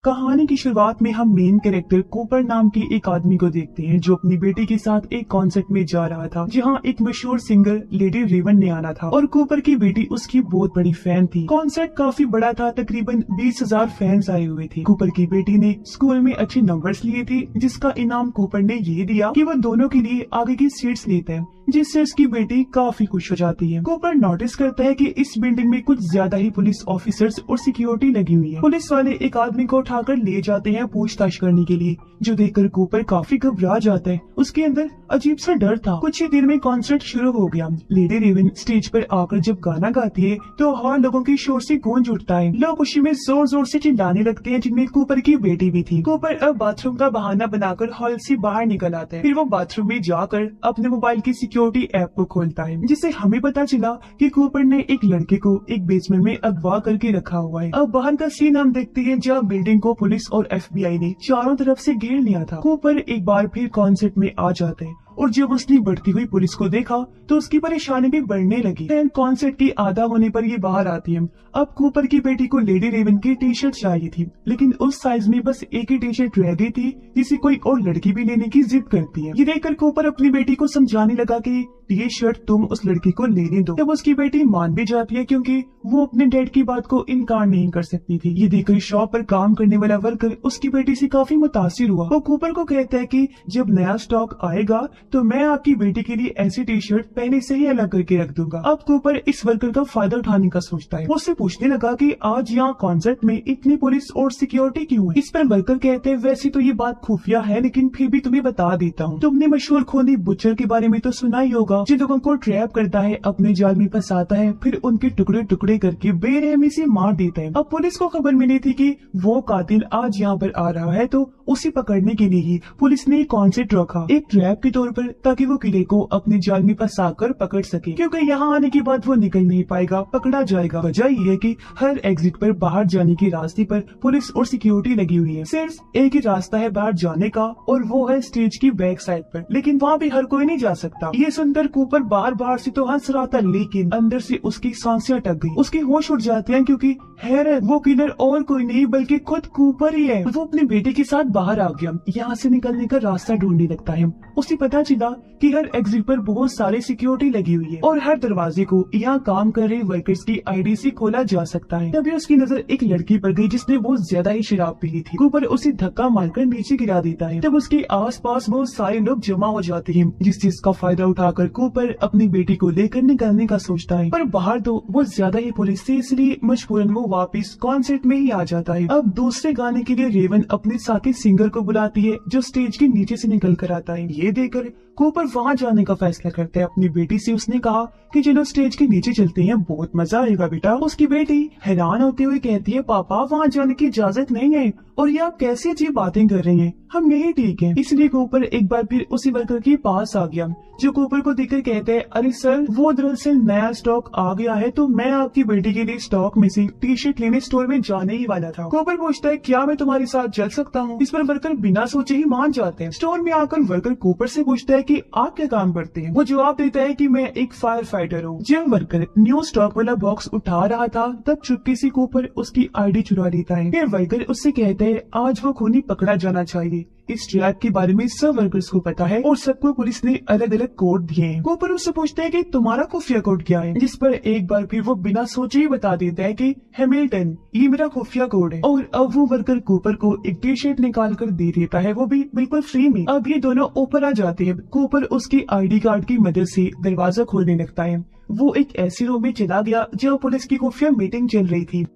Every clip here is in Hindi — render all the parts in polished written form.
कहानी की शुरुआत में हम मेन कैरेक्टर कूपर नाम के एक आदमी को देखते हैं जो अपनी बेटी के साथ एक कॉन्सर्ट में जा रहा था जहां एक मशहूर सिंगर लेडी रेवन ने आना था और कूपर की बेटी उसकी बहुत बड़ी फैन थी। कॉन्सर्ट काफी बड़ा था, तकरीबन 20,000 फैंस आए हुए थे। कूपर की बेटी ने स्कूल में अच्छे नंबर्स लिए थे जिसका इनाम कूपर ने ये दिया कि वो दोनों के लिए आगे की सीट्स लेते हैं, जिससे उसकी बेटी काफी खुश हो जाती है। कूपर नोटिस करता है कि इस बिल्डिंग में कुछ ज्यादा ही पुलिस ऑफिसर्स और सिक्योरिटी लगी हुई है। पुलिस वाले एक आदमी को उठाकर ले जाते हैं पूछताछ करने के लिए, जो देखकर कूपर काफी घबरा जाता है। उसके अंदर अजीब सा डर था। कुछ ही देर में कॉन्सर्ट शुरू हो गया। लेडी रेवन स्टेज पर आकर जब गाना गाती है तो हॉल लोगों के शोर से गूंज उठता है। लोग खुशी में जोर जोर से चिल्लाने लगते हैं, जिनमें कूपर की बेटी भी थी। कूपर अब बाथरूम का बहाना बनाकर हॉल से बाहर निकल आता है। फिर वो बाथरूम में जाकर अपने मोबाइल की सिक्योरिटी ऐप को खोलता है, जिससे हमें पता चला कि कूपर ने एक लड़के को एक बेसमेंट में अगवा करके रखा हुआ है। अब बाहर का सीन हम देखते हैं जहाँ बिल्डिंग को पुलिस और FBI ने चारों तरफ से घेर लिया था। कूपर एक बार फिर कॉन्सर्ट में आ जाते हैं और जब उसने बढ़ती हुई पुलिस को देखा तो उसकी परेशानी भी बढ़ने लगी। कॉन्सर्ट की आधा होने पर ये बाहर आती है। अब कूपर की बेटी को लेडी रेवन की टी शर्ट चाहिए थी, लेकिन उस साइज में बस एक ही टी शर्ट रह गई थी, जिसे कोई और लड़की भी लेने की जिद करती है। ये देखकर कूपर अपनी बेटी को समझाने लगा कि ये शर्ट तुम उस लड़की को लेने दो। तब उसकी बेटी मान भी जाती है क्योंकि वो अपने डैड की बात को इनकार नहीं कर सकती थी। ये देखकर शॉप पर काम करने वाला वर्कर उसकी बेटी से काफी मुतासिर हुआ। वो कूपर को कहता है कि जब नया स्टॉक आएगा तो मैं आपकी बेटी के लिए ऐसी टी शर्ट पहले से ही अलग करके रख दूंगा। अब कूपर इस वर्कर का फायदा उठाने का सोचता है। वो उससे पूछने लगा कि आज यहाँ कॉन्सर्ट में इतनी पुलिस और सिक्योरिटी क्यों है। इस पर वर्कर कहते हैं वैसे तो ये बात खुफिया है, लेकिन फिर भी तुम्हें बता देता हूँ। तुमने मशहूर खूनी बुचर के बारे में तो सुना ही होगा, जो लोगों को ट्रैप करता है, अपने जाल में फंसाता है, फिर उनके टुकड़े टुकड़े करके बेरहमी से मार देता है। अब पुलिस को खबर मिली थी कि वो कातिल आज यहाँ पर आ रहा है, तो उसे पकड़ने के लिए ही पुलिस ने कॉन्सर्ट रखा एक ट्रैप के तौर पर, ताकि वो किले को अपने जाल में फंसाकर पकड़ सके, क्योंकि यहाँ आने के बाद वो निकल नहीं पाएगा, पकड़ा जाएगा। वजह ये है कि हर एग्जिट पर बाहर जाने के रास्ते पर पुलिस और सिक्योरिटी लगी हुई है। सिर्फ एक ही रास्ता है बाहर जाने का, और वो है स्टेज की बैक साइड पर, लेकिन वहाँ भी हर कोई नहीं जा सकता। ये सुनकर कूपर बाहर से तो हंस रहा था, लेकिन अंदर से उसकी सांसें अटक गई। उसकी होश उड़ जाते हैं क्योंकि हैरत, वो किलर और कोई नहीं बल्कि खुद कूपर ही है। वो अपनी बेटी के साथ बाहर आ गया, यहाँ से निकलने का रास्ता ढूंढने लगता है। उसे पता चला कि हर एग्जिट पर बहुत सारे सिक्योरिटी लगी हुई है और हर दरवाजे को यहाँ काम कर रहे वर्कर्स की ID से खोला जा सकता है। तभी उसकी नजर एक लड़की पर गई जिसने बहुत ज्यादा ही शराब पी ली थी। कूपर उसे धक्का मारकर नीचे गिरा देता है। तब उसके आसपास बहुत सारे लोग जमा हो जाते हैं, जिस चीज का फायदा उठाकर कूपर अपनी बेटी को लेकर निकलने का सोचता है, पर बाहर तो बहुत ज्यादा ही पुलिस थी, इसलिए मजबूरन वो वापस कॉन्सर्ट में ही आ जाता है। अब दूसरे गाने के लिए रेवन अपने साथी सिंगर को बुलाती है, जो स्टेज के नीचे से निकल कर आता है। ये देखकर कूपर वहाँ जाने का फैसला करता है। अपनी बेटी से उसने कहा कि चलो स्टेज के नीचे चलते हैं, बहुत मजा आएगा बेटा। उसकी बेटी हैरान होते हुए कहती है, पापा वहाँ जाने की इजाजत नहीं है, और ये आप कैसी अजीब बातें कर रही हैं, हम यही ठीक हैं। इसलिए कूपर एक बार फिर उसी वर्कर के पास आ गया, जो कूपर को देखकर कहते हैं, अरे सर वो दरअसल नया स्टॉक आ गया है, तो मैं आपकी बेटी के लिए स्टॉक में से टी शर्ट लेने स्टोर में जाने ही वाला था। कूपर पूछता है, क्या मैं तुम्हारे साथ चल सकता हूँ। इस पर वर्कर बिना सोचे ही मान जाते हैं। स्टोर में आकर वर्कर कूपर से पूछता है कि आप क्या काम करते हैं। वो जवाब देता है कि मैं एक फायर फाइटर हूँ। जब वर्कर न्यू स्टॉक वाला बॉक्स उठा रहा था, तब चुपके से कूपर उसकी ID चुरा लेता है। फिर वर्कर उससे कहते हैं, आज वो खूनी पकड़ा जाना चाहिए। इस ट्रैप के बारे में सब वर्कर्स को पता है और सबको पुलिस ने अलग अलग कोड दिए हैं। कूपर उससे पूछते हैं कि तुम्हारा खुफिया कोड क्या है, जिस पर एक बार फिर वो बिना सोचे ही बता देता है कि हैमिल्टन, ये मेरा खुफिया कोड है। और अब वो वर्कर कूपर को एक टी शर्ट निकाल कर दे देता है, वो भी बिल्कुल फ्री में। अब ये दोनों ऊपर आ जाते हैं। कूपर उसकी ID कार्ड की मदद से दरवाजा खोलने लगता है। वो एक ऐसी रूम में चला गया जहाँ पुलिस की खुफिया मीटिंग चल रही थी।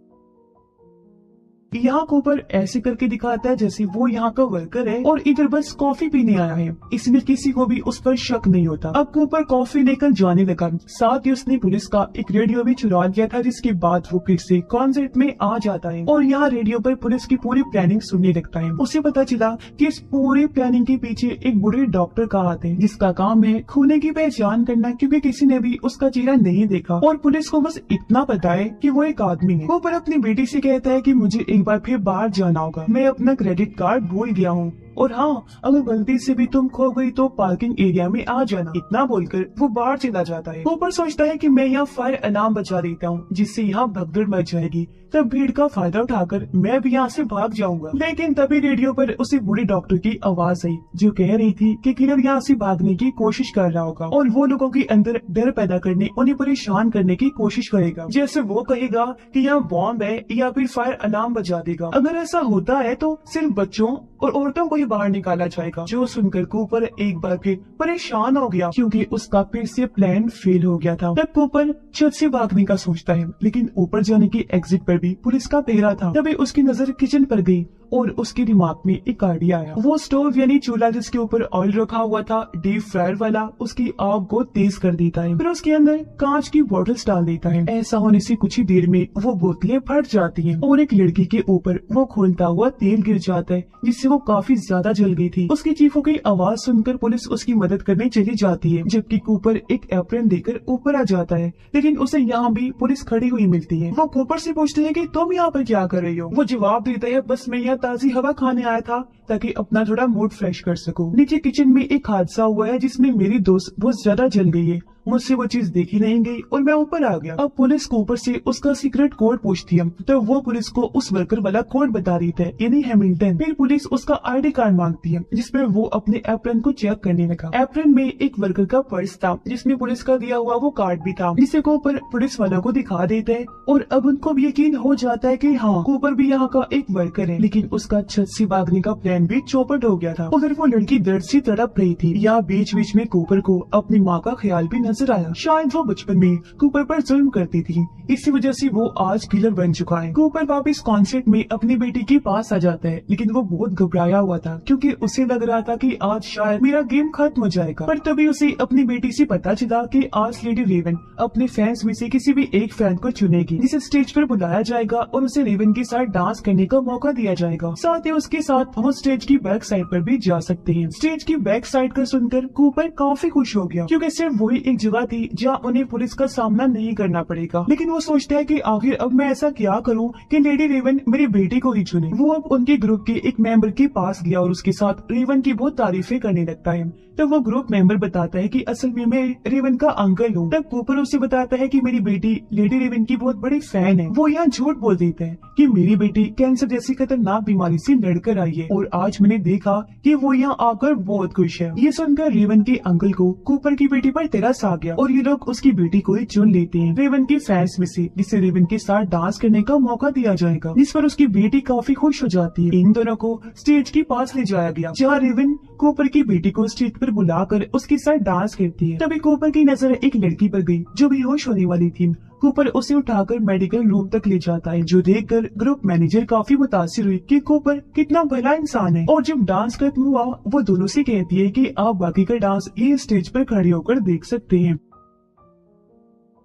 यहाँ कूपर ऐसे करके दिखाता है जैसे वो यहाँ का वर्कर है और इधर बस कॉफी पीने आया है, इसलिए किसी को भी उस पर शक नहीं होता। अब कूपर कॉफी लेकर जाने लगा, साथ ही उसने पुलिस का एक रेडियो भी चुरा लिया था, जिसके बाद वो फिर से कॉन्सर्ट में आ जाता है और यहाँ रेडियो पर पुलिस की पूरी प्लानिंग सुनने लगता है। उसे पता चला कि इस पूरी प्लानिंग के पीछे एक बूढ़े डॉक्टर का हाथ है, जिसका काम है खूने की पहचान करना, क्योंकि किसी ने भी उसका चेहरा नहीं देखा और पुलिस को बस इतना पता है कि वो एक आदमी है। कूपर अपनी बेटी से कहता है कि मुझे एक बार फिर बाहर जाना होगा, मैं अपना क्रेडिट कार्ड भूल गया हूँ, और हाँ, अगर गलती से भी तुम खो गई तो पार्किंग एरिया में आ जाना। इतना बोलकर वो बाहर चला जाता है। कूपर सोचता है कि मैं यहाँ फायर अलार्म बजा देता हूँ, जिससे यहाँ भगदड़ मच जाएगी। तब भीड़ का फायदा उठाकर मैं भी यहाँ से भाग जाऊंगा। लेकिन तभी रेडियो पर उसे बूढ़े डॉक्टर की आवाज आई जो कह रही थी कि किलर यहाँ से भागने की कोशिश कर रहा होगा और वो लोगों के अंदर डर पैदा करने, उन्हें परेशान करने की कोशिश करेगा। जैसे वो कहेगा कि यहाँ बॉम्ब है या फिर फायर अलार्म बजा देगा। अगर ऐसा होता है तो सिर्फ बच्चों और औरतों को ही बाहर निकाला जाएगा। जो सुनकर कूपर एक बार फिर परेशान हो गया क्योंकि उसका फिर से प्लान फेल हो गया था। तब कूपर छत से भागने का सोचता है, लेकिन ऊपर जाने की एग्जिट पर भी पुलिस का पहरा था। तभी उसकी नजर किचन पर गई और उसके दिमाग में एक आइडिया आया। वो स्टोव यानी चूल्हा जिसके ऊपर ऑयल रखा हुआ था डीप फ्रायर वाला, उसकी आग को तेज कर देता है, फिर उसके अंदर कांच की बोतल्स डाल देता है। ऐसा होने से कुछ ही देर में वो बोतलें फट जाती हैं और एक लड़की के ऊपर वो खोलता हुआ तेल गिर जाता है जिससे वो काफी ज्यादा जल गई थी। उसकी चीखों की आवाज सुनकर पुलिस उसकी मदद करने चली जाती है, जबकि कूपर एक एप्रन देकर ऊपर आ जाता है। लेकिन उसे यहाँ भी पुलिस खड़ी हुई मिलती है। वो कूपर से पूछते है कि तुम यहाँ पर क्या कर रही हो? वो जवाब देता है, बस मैं यहाँ ताजी हवा खाने आया था ताकि अपना थोड़ा मूड फ्रेश कर सकूं। नीचे किचन में एक हादसा हुआ है जिसमें मेरी दोस्त बहुत ज्यादा जल गई है, मुझसे वो चीज देखी नहीं गई और मैं ऊपर आ गया। अब पुलिस कूपर से उसका सीक्रेट कोड पूछती है तो वो पुलिस को उस वर्कर वाला कोड बता देता है, यानी हैमिल्टन। फिर पुलिस उसका आईडी कार्ड मांगती है जिसमें वो अपने एप्रन को चेक करने लगा। एप्रन में एक वर्कर का पर्स था जिसमें पुलिस का दिया हुआ वो कार्ड भी था, जिसे कूपर पुलिस वालों को दिखा देता है और अब उनको भी यकीन हो जाता है कि हाँ कूपर भी यहाँ का एक वर्कर है। लेकिन उसका छत से भागने का प्लान भी चौपट हो गया था। उधर वो लड़की दर्द से तड़प रही थी। या बीच बीच में कूपर को अपनी माँ का ख्याल भी नजर आया। शायद वो बचपन में कूपर पर जुल्म करती थी, इसी वजह से वो आज किलर बन चुका है। कूपर वापस कॉन्सर्ट में अपनी बेटी के पास आ जाता है, लेकिन वो बहुत घबराया हुआ था क्योंकि उसे लग रहा था कि आज शायद मेरा गेम खत्म हो जाएगा। पर तभी उसे अपनी बेटी से पता चला कि आज लेडी रेवन अपने फैंस में से किसी भी एक फैन को चुनेगी जिसे स्टेज पर बुलाया जाएगा और उसे रेवन के साथ डांस करने का मौका दिया जाएगा। साथ ही उसके साथ वो स्टेज की बैक साइड पर भी जा सकते हैं। स्टेज की बैक साइड का सुनकर कूपर काफी खुश हो गया क्योंकि सिर्फ वही एक जगह थी जहाँ उन्हें पुलिस का सामना नहीं करना पड़ेगा। लेकिन वो सोचता है कि आखिर अब मैं ऐसा क्या करूं कि लेडी रेवन मेरी बेटी को ही चुने। वो अब उनके ग्रुप के एक मेंबर के पास गया और उसके साथ रेवन की बहुत तारीफें करने लगता है। तब वो ग्रुप मेंबर बताता है कि असल में मैं रेवन का अंकल हूँ। तब कूपर उसे बताता है कि मेरी बेटी लेडी रेवन की बहुत बड़ी फैन है। वो यहाँ झूठ बोल देता है कि मेरी बेटी कैंसर जैसी खतरनाक बीमारी से लड़कर आई है और आज मैंने देखा कि वो यहाँ आकर बहुत खुश है। ये सुनकर रेवन के अंकल को कूपर की बेटी पर तरस आ गया और ये लोग उसकी बेटी को ही चुन लेते हैं रेवन के फैंस में से, जिसे रेवन के साथ डांस करने का मौका दिया जाएगा, जिस पर उसकी बेटी काफी खुश हो जाती है। इन दोनों को स्टेज के पास ले जाया गया जहाँ रेवन कूपर की बेटी को स्टेज पर बुलाकर उसके साथ डांस करती है। तभी कूपर की नजर एक लड़की पर गई जो बेहोश होने वाली थी। कूपर उसे उठाकर मेडिकल रूम तक ले जाता है, जो देखकर ग्रुप मैनेजर काफी मुतासिर हुई कि कूपर कितना भला इंसान है। और जब डांस खत्म हुआ वो दोनों से कहती है कि आप बाकी का डांस ये स्टेज पर खड़े होकर देख सकते हैं।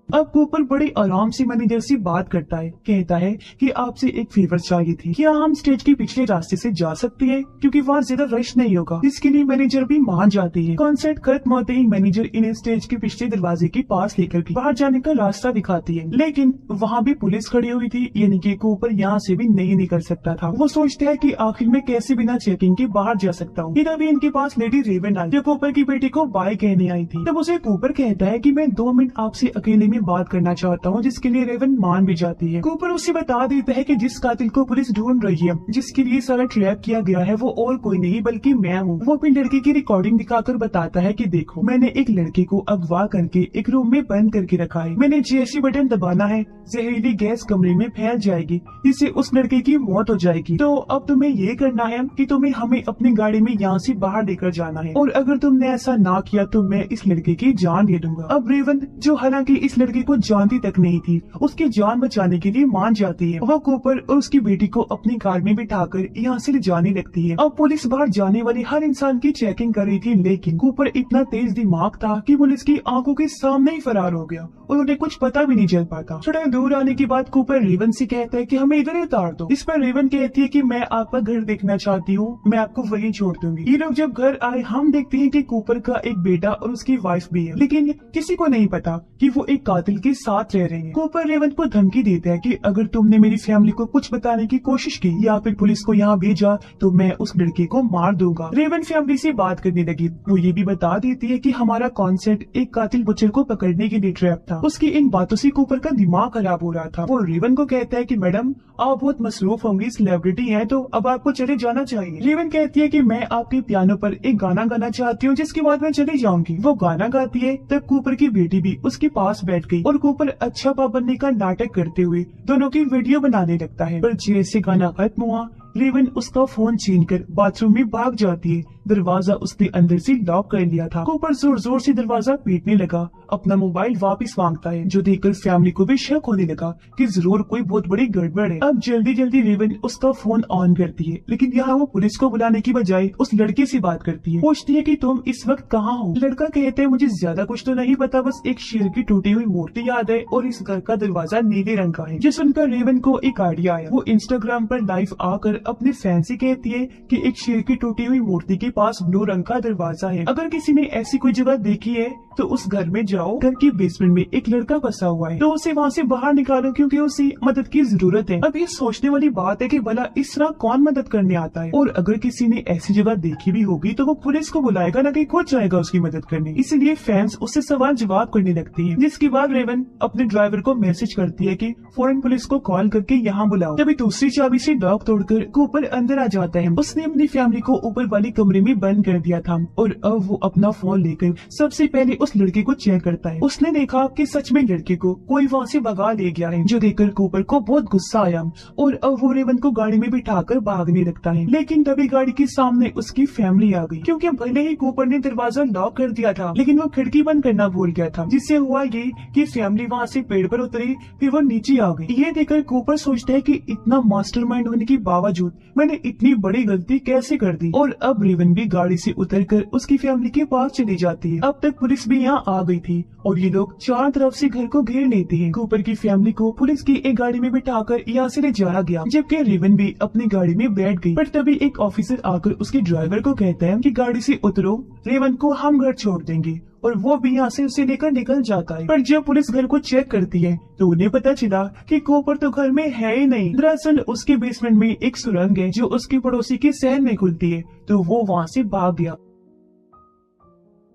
अब कूपर बड़े आराम से मैनेजर से बात करता है, कहता है कि आपसे एक फेवर चाहिए थी, क्या हम स्टेज के पिछले रास्ते से जा सकते हैं क्योंकि वहाँ ज्यादा रश नहीं होगा। इसके लिए मैनेजर भी मान जाती है। कॉन्सर्ट खत्म होते ही मैनेजर इन्हें स्टेज के पिछले दरवाजे के पास लेकर के बाहर जाने का रास्ता दिखाती है, लेकिन वहाँ भी पुलिस खड़ी हुई थी, यानी कि कूपर यहाँ से भी नहीं निकल सकता था। वो सोचता है कि आखिर में कैसे बिना चेकिंग के बाहर जा सकता हूँ। तभी इनके पास लेडी रेवन आई जो कूपर की बेटी को बाय कहने आई थी। तब उसे कूपर कहता है कि मैं 2 मिनट आपसे अकेले में बात करना चाहता हूँ, जिसके लिए रेवन मान भी जाती है। कूपर उसे बता देता है कि जिस कातिल को पुलिस ढूंढ रही है, जिसके लिए सारा ट्रैप किया गया है, वो और कोई नहीं बल्कि मैं हूँ। वो अपनी लड़की की रिकॉर्डिंग दिखाकर बताता है कि देखो मैंने एक लड़के को अगवा करके एक रूम में बंद करके रखा है। मैंने जैसे बटन दबाना है जहरीली गैस कमरे में फैल जाएगी जिससे उस लड़के की मौत हो जाएगी। तो अब तुम्हें ये करना है कि तुम्हें हमें अपनी गाड़ी में यहाँ से बाहर लेकर जाना है और अगर तुमने ऐसा ना किया तो मैं इस लड़के की जान ले दूंगा। अब रेवन जो हालांकि इस लड़के को जानती तक नहीं थी, उसकी जान बचाने के लिए मान जाती है। वह कूपर और उसकी बेटी को अपनी कार में बिठाकर यहाँ से ले जाने लगती है। अब पुलिस बाहर जाने वाले हर इंसान की चेकिंग कर रही थी, लेकिन कूपर इतना तेज दिमाग था कि पुलिस की आंखों के सामने ही फरार हो गया और उन्हें कुछ पता भी नहीं चल पाता। थोड़ा दूर आने के बाद कूपर रेवन से कहता है कि हमें इधर ही उतार दो। इस पर रेवन कहती है कि मैं आपका घर देखना चाहती हूँ, मैं आपको वहीं छोड़ दूंगी। ये लोग जब घर आए हम देखते हैं कि कूपर का एक बेटा और उसकी वाइफ भी है, लेकिन किसी को नहीं पता कि वो एक कातिल के साथ रह रहे हैं। कूपर रेवन को धमकी देता है कि अगर तुमने मेरी फैमिली को कुछ बताने की कोशिश की या फिर पुलिस को यहाँ भेजा तो मैं उस लड़के को मार दूंगा। रेवन फैमिली से बात करने लगी। वो ये भी बता देती है कि हमारा कॉन्सेप्ट एक कातिल बुचर को पकड़ने के लिए ट्रैप था। उसकी इन बातों से कूपर का दिमाग खराब हो रहा था। वो रेवन को कहता है कि मैडम आप बहुत मसरूफ होंगी, सेलिब्रिटी हैं, तो अब आपको चले जाना चाहिए। रेवन कहती है कि मैं आपके पियानो पर एक गाना गाना चाहती हूँ जिसके बाद मैं चली जाऊंगी। वो गाना गाती है तब कूपर की बेटी भी उसके पास बैठ गई और कूपर अच्छा पापा बनने का नाटक करते हुए दोनों की वीडियो बनाने लगता है। पर जैसे गाना खत्म हुआ रेवन उसका फोन छीनकर बाथरूम में भाग जाती है। दरवाजा उसने अंदर से लॉक कर लिया था। कूपर जोर जोर से दरवाजा पीटने लगा। अपना मोबाइल वापस मांगता है जो देखकर फैमिली को भी शक होने लगा कि जरूर कोई बहुत बड़ी गड़बड़ है। अब जल्दी जल्दी रेवन उसका फोन ऑन करती है, लेकिन यहाँ वो पुलिस को बुलाने की बजाय उस लड़के से बात करती है। पूछती है कि तुम इस वक्त कहाँ हो। लड़का कहता है मुझे ज्यादा कुछ तो नहीं पता, बस एक शेर की टूटी हुई मूर्ति याद है और इस घर का दरवाजा नीले रंग का है। जो सुनकर रेवन को एक आइडिया आया। वो इंस्टाग्राम पर लाइव आकर अपने फैन से कहती है कि एक शेर की टूटी हुई मूर्ति के पास ब्लू रंग का दरवाजा है। अगर किसी ने ऐसी कोई जगह देखी है तो उस घर में जाओ। घर के बेसमेंट में एक लड़का बसा हुआ है तो उसे वहाँ से बाहर निकालो क्योंकि उसे मदद की जरूरत है। अब ये सोचने वाली बात है कि भला इस तरह कौन मदद करने आता है, और अगर किसी ने ऐसी जगह देखी भी होगी तो वो पुलिस को बुलाएगा ना कि खुद जाएगा उसकी मदद करने। इसलिए फैंस उससे सवाल जवाब करने लगती है। जिसके बाद रेवन अपने ड्राइवर को मैसेज करती है कि फौरन पुलिस को कॉल करके यहाँ बुलाओ। तभी दूसरी चाबी से लॉक तोड़कर कूपर अंदर आ जाता है। उसने अपनी फैमिली को ऊपर वाली कमरे में बंद कर दिया था और अब वो अपना फोन लेकर सबसे पहले उस लड़के को चेक करता है। उसने देखा कि सच में लड़के को कोई वहाँ से भगा ले गया है, जो देखकर कूपर को बहुत गुस्सा आया और अब वो रेवन को गाड़ी में बिठाकर भागने लगता है। लेकिन तभी गाड़ी के सामने उसकी फैमिली आ गई, क्योंकि भले ही कूपर ने दरवाजा लॉक कर दिया था लेकिन वो खिड़की बंद करना भूल गया था, जिससे हुआ ये कि फैमिली वहाँ से पेड़ पर उतरी फिर वो नीचे आ गई। ये देखकर कूपर सोचता है कि इतना मास्टरमाइंड होने के बावजूद मैंने इतनी बड़ी गलती कैसे कर दी। और अब रेवन भी गाड़ी से उतरकर उसकी फैमिली के पास चली जाती है। अब तक पुलिस भी यहाँ आ गई थी और ये लोग चारों तरफ से घर को घेर लेते हैं। कूपर की फैमिली को पुलिस की एक गाड़ी में बिठाकर यहाँ से ले जाया गया, जबकि रेवन भी अपनी गाड़ी में बैठ गई। पर तभी एक ऑफिसर आकर उसके ड्राइवर को कहता है कि गाड़ी से उतरो, रेवन को हम घर छोड़ देंगे, और वो भी यहाँ से उसे लेकर निकल जाता है। पर जब पुलिस घर को चेक करती है तो उन्हें पता चला कि कूपर तो घर में है ही नहीं। दरअसल उसके बेसमेंट में एक सुरंग है जो उसके पड़ोसी के शहर में खुलती है, तो वो वहाँ से भाग गया।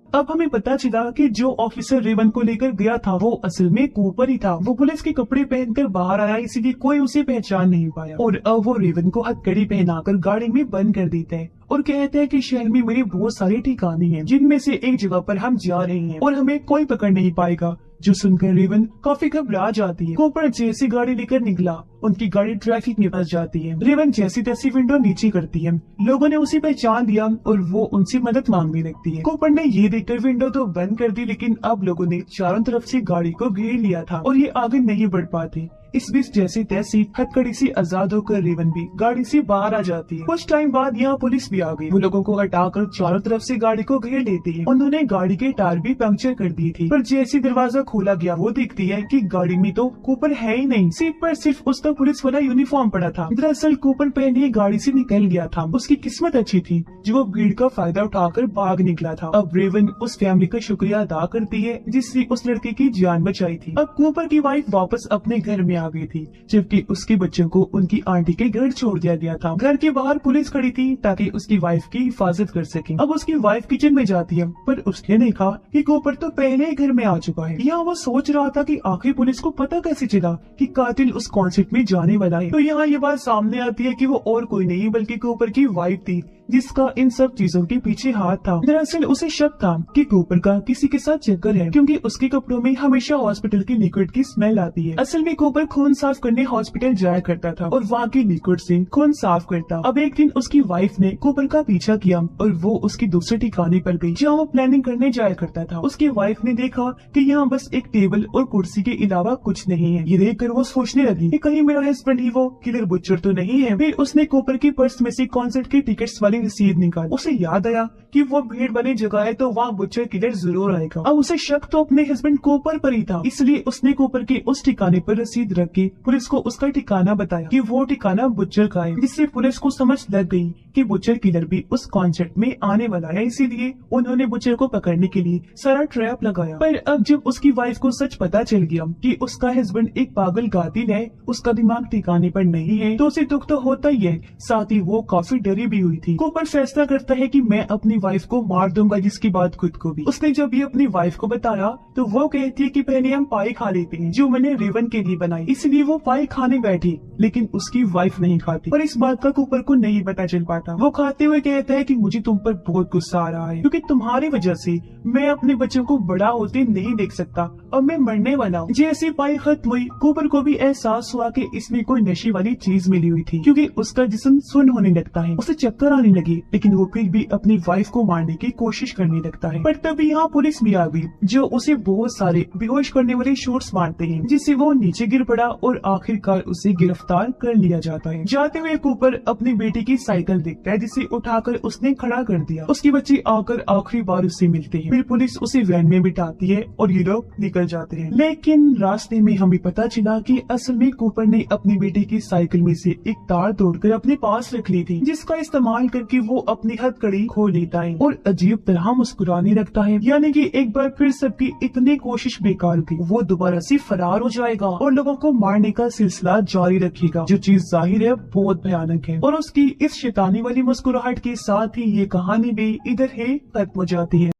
अब हमें पता चला कि जो ऑफिसर रेवन को लेकर गया था वो असल में कूपर ही था। वो पुलिस के कपड़े पहनकर बाहर आया, इसीलिए कोई उसे पहचान नहीं पाया। और अब वो रेवन को हथकड़ी पहनाकर गाड़ी में बंद कर देता है और कहते हैं कि शहर में मेरे बहुत सारे ठिकाने हैं जिनमें से एक जगह पर हम जा रहे हैं और हमें कोई पकड़ नहीं पाएगा। जो सुनकर रेवन काफी घबरा जाती है। कूपर जैसी गाड़ी लेकर निकला, उनकी गाड़ी ट्रैफिक में फंस जाती है। रेवन जैसी तैसी विंडो नीचे करती है। लोगों ने उसे पहचान लिया और वो उनसे मदद मांगने लगती है। कूपर ने ये देखकर विंडो तो बंद कर दी, लेकिन अब लोगों ने चारों तरफ से गाड़ी को घेर लिया था और ये आगे नहीं बढ़ पाते। इस बीच जैसे तैसी हथकड़ी से आजाद होकर रेवन भी गाड़ी से बाहर आ जाती है। कुछ टाइम बाद यहाँ पुलिस भी आ गई। वो लोगों को हटाकर चारों तरफ से गाड़ी को घेर लेती है। उन्होंने गाड़ी के टायर भी पंक्चर कर दिए थे, पर जैसे दरवाजा खोला गया वो देखती है कि गाड़ी में तो कूपर है ही नहीं। सीट पर सिर्फ उसका पुलिस वाला यूनिफॉर्म पड़ा था। दरअसल कूपर पहले ही गाड़ी से निकल गया था। उसकी किस्मत अच्छी थी जो वो भीड़ का फायदा उठाकर भाग निकला था। अब रेवन उस फैमिली का शुक्रिया अदा करती है जिसने उस लड़के की जान बचाई थी। अब कूपर की वाइफ वापस अपने घर में आ गई थी, जबकि उसके बच्चों को उनकी आंटी के घर छोड़ दिया गया था। घर के बाहर पुलिस खड़ी थी ताकि उसकी वाइफ की हिफाजत कर सके। अब उसकी वाइफ किचन में जाती है, पर उसने देखा कि कूपर तो पहले ही घर में आ चुका है। यहाँ वो सोच रहा था कि आखिर पुलिस को पता कैसे चला कि कातिल उस कॉन्सर्ट में जाने वाला है। तो यहाँ ये बात सामने आती है कि वो और कोई नहीं बल्कि कूपर की वाइफ थी जिसका इन सब चीजों के पीछे हाथ था। दरअसल उसे शक था कि कूपर का किसी के साथ चक्कर है, क्योंकि उसके कपड़ों में हमेशा हॉस्पिटल की लिक्विड की स्मेल आती है। असल में कूपर खून साफ करने हॉस्पिटल जाया करता था और वहाँ की लिक्विड से खून साफ करता। अब एक दिन उसकी वाइफ ने कूपर का पीछा किया और वो उसकी दूसरे ठिकाने पर गई जहाँ वो प्लानिंग करने जाया करता था। उसकी वाइफ ने देखा कि यहाँ बस एक टेबल और कुर्सी के अलावा कुछ नहीं है। ये देखकर वो सोचने लगी कि कहीं मेरा हस्बैंड ही वो किलर बुचर तो नहीं है। फिर उसने कूपर के पर्स में से कॉन्सर्ट की टिकट्स वाली रसीद निकाली। उसे याद आया कि वो भीड़ वाली जगह है तो वहाँ बुचर किलर जरूर आएगा। अब उसे शक तो अपने हस्बैंड कूपर पर ही था, इसलिए उसने कूपर के उस ठिकाने पर रसीद रख के पुलिस को उसका ठिकाना बताया कि वो ठिकाना बुचर का है, जिससे पुलिस को समझ लग गई कि बुचर किलर भी उस कॉन्सर्ट में आने वाला है, इसीलिए उन्होंने बुचर को पकड़ने के लिए सारा ट्रैप लगाया। पर अब जब उसकी वाइफ को सच पता चल गया कि उसका हस्बैंड एक पागल कातिल है, उसका दिमाग ठिकाने पर नहीं है, तो उसे दुख तो होता ही है, साथ ही वो काफी डरी भी हुई थी। कूपर फैसला करता है कि मैं अपनी वाइफ को मार दूंगा, जिसकी बात खुद को भी। उसने जब ये अपनी वाइफ को बताया तो वो कहती है कि पहले हम पाई खा लेते हैं जो मैंने रेवन के लिए बनाई, इसलिए वो पाई खाने बैठी, लेकिन उसकी वाइफ नहीं खाती और इस बात का कूपर को नहीं पता चल पाता। वो खाते हुए कहता है कि मुझे तुम पर बहुत गुस्सा आ रहा है, क्योंकि तुम्हारी वजह से मैं अपने बच्चों को बड़ा होते नहीं देख सकता और मैं मरने वाला हूँ। जैसे पाई खत्म हुई, कूपर को भी एहसास हुआ कि इसमें कोई नशे वाली चीज मिली हुई थी, क्योंकि उसका जिस्म सुन्न होने लगता है, उसे चक्कर आने लगी, लेकिन वो फिर भी अपनी वाइफ को मारने की कोशिश करने लगता है। पर तभी यहाँ पुलिस भी आ गई, जो उसे बहुत सारे बेहोश करने वाले शॉट्स मारते हैं, जिससे वो नीचे गिर पड़ा और आखिरकार उसे गिरफ्तार कर लिया जाता है। जाते हुए कूपर अपनी बेटी की साइकिल देखता है, जिसे उठाकर उसने खड़ा कर दिया। उसके बच्चे आकर आखिरी बार उससे मिलते हैं, फिर पुलिस उसे वैन में बिठाती है और ये लोग निकल जाते हैं। लेकिन रास्ते में हमें पता चला कि असल में कूपर ने अपनी बेटी की साइकिल में से एक तार तोड़कर अपने पास रख ली थी, जिसका इस्तेमाल करके वो अपनी हथकड़ी खो लेता है और अजीब तरह मुस्कुराने लगता है, यानी कि एक बार फिर सबकी इतनी कोशिश बेकार गई। वो दोबारा से फरार हो जाएगा और लोगों को मारने का सिलसिला जारी रखेगा, जो चीज जाहिर है बहुत भयानक है। और उसकी इस शैतानी वाली मुस्कुराहट के साथ ही ये कहानी भी इधर है खत्म हो जाती है।